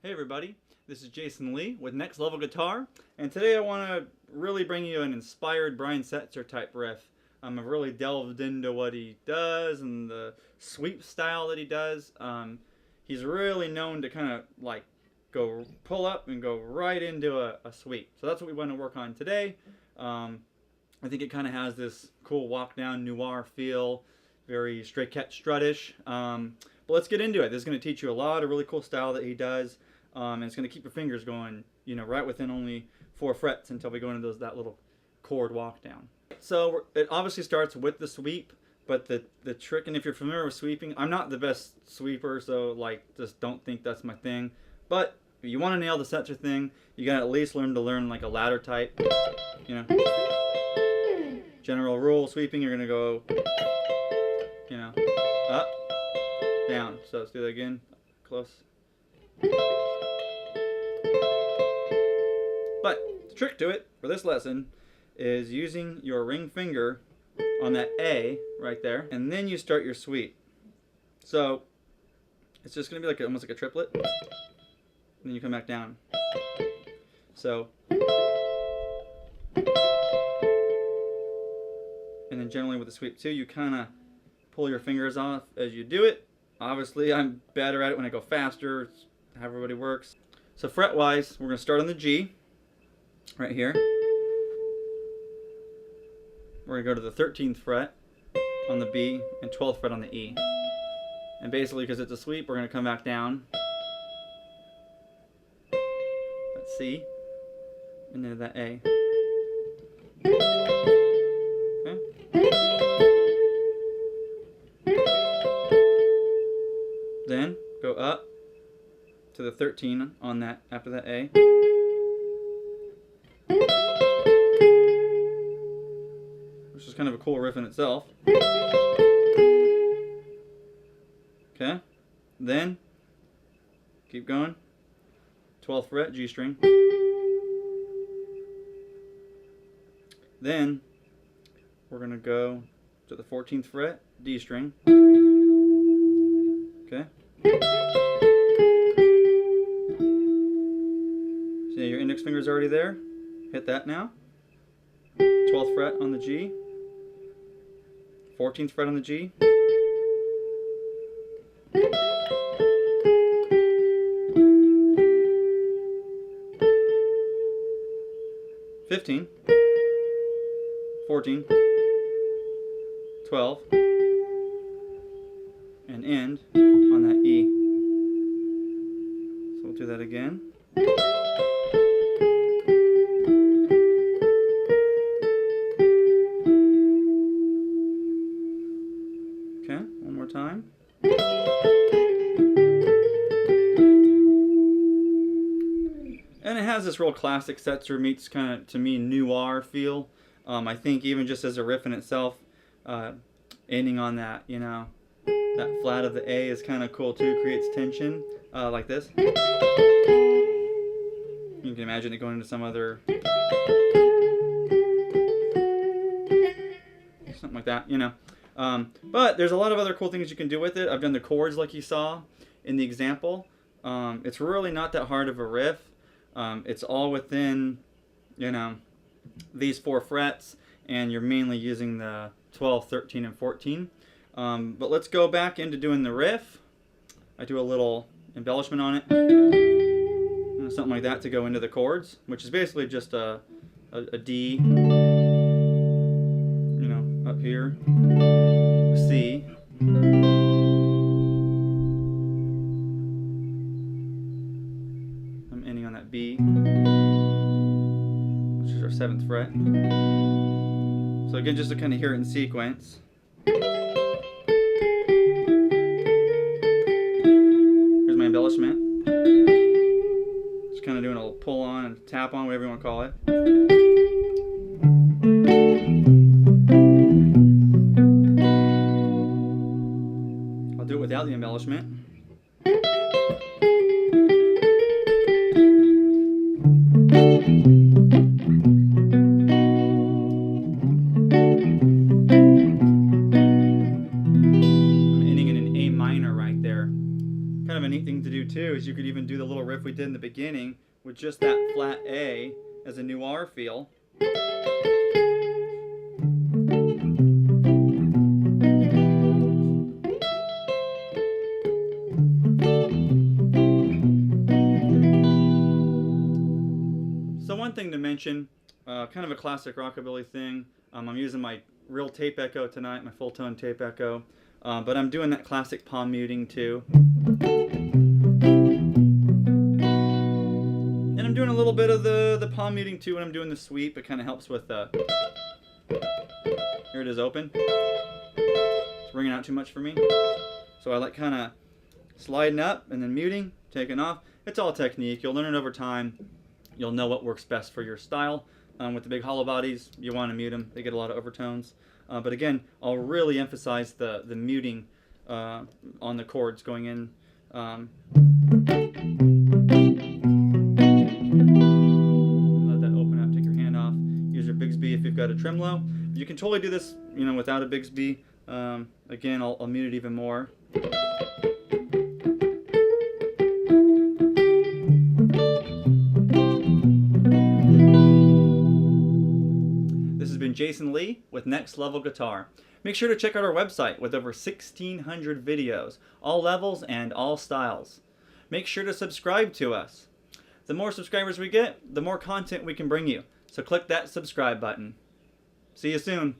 Hey everybody, this is Jason Lee with Next Level Guitar, and today I want to really bring you an inspired Brian Setzer type riff. I've really delved into what he does and the sweep style that he does. He's really known to kind of like go pull up and go right into a sweep. So that's what we want to work on today. I think it kind of has this cool walk down noir feel, very straight cat strutish. But let's get into it. This is going to teach you a lot of really cool style that he does. And it's going to keep your fingers going, you know, right within only 4 frets until we go into that little chord walk down. So it obviously starts with the sweep, but the trick, and if you're familiar with sweeping, I'm not the best sweeper, so like just don't think that's my thing. But if you want to nail the Setzer thing, you got to at least learn like a ladder type, you know. General rule, sweeping, you're going to go, you know, up, down. So let's do that again, close. But the trick to it for this lesson is using your ring finger on that A right there, and then you start your sweep. So it's just going to be like almost like a triplet, and then you come back down. So, and then generally with the sweep too, you kind of pull your fingers off as you do it. Obviously I'm better at it when I go faster. It's how everybody works. So fret wise, we're going to start on the G right here. We're going to go to the 13th fret on the B and 12th fret on the E. And basically, because it's a sweep, we're going to come back down. That's C. And then that A. Okay. Then go up to the 13 on that after that A. Which is kind of a cool riff in itself. Okay. Then keep going. 12th fret, G string. Then we're going to go to the 14th fret, D string. Okay. So your index finger's already there. Hit that now. 12th fret on the G. 14th fret on the G. (15), 14, 12, and end on that E. So we'll do that again. Okay, one more time. And it has this real classic Setzer meets kind of, to me, noir feel. I think even just as a riff in itself, ending on that, you know, that flat of the A is kind of cool too, creates tension, like this. You can imagine it going into some other, something like that, you know. But there's a lot of other cool things you can do with it. I've done the chords like you saw in the example. It's really not that hard of a riff. It's all within, you know, these 4 frets, and you're mainly using the 12, 13, and 14. But let's go back into doing the riff. I do a little embellishment on it, something like that to go into the chords, which is basically just a D, you know, up here, C, I'm ending on that B, which is our 7th fret. So again, just to kind of hear it in sequence. Here's my embellishment. Just kind of doing a little pull on and tap on, whatever you want to call it. I'll do it without the embellishment. thing to do too is you could even do the little riff we did in the beginning with just that flat A as a new R feel. So one thing to mention, kind of a classic rockabilly thing, I'm using my real tape echo tonight, my full tone tape echo, but I'm doing that classic palm muting too. And I'm doing a little bit of the palm muting too when I'm doing the sweep. It kind of helps with here it is open. It's ringing out too much for me. So I like kind of sliding up and then muting, taking off. It's all technique. You'll learn it over time. You'll know what works best for your style. With the big hollow bodies, you want to mute them. They get a lot of overtones. But again, I'll really emphasize the muting on the chords going in. Let that open up. Take your hand off. Use your Bigsby if you've got a tremolo. You can totally do this, without a Bigsby. Again, I'll mute it even more. Jason Lee with Next Level Guitar. Make sure to check out our website with over 1,600 videos, all levels and all styles. Make sure to subscribe to us. The more subscribers we get, the more content we can bring you. So click that subscribe button. See you soon.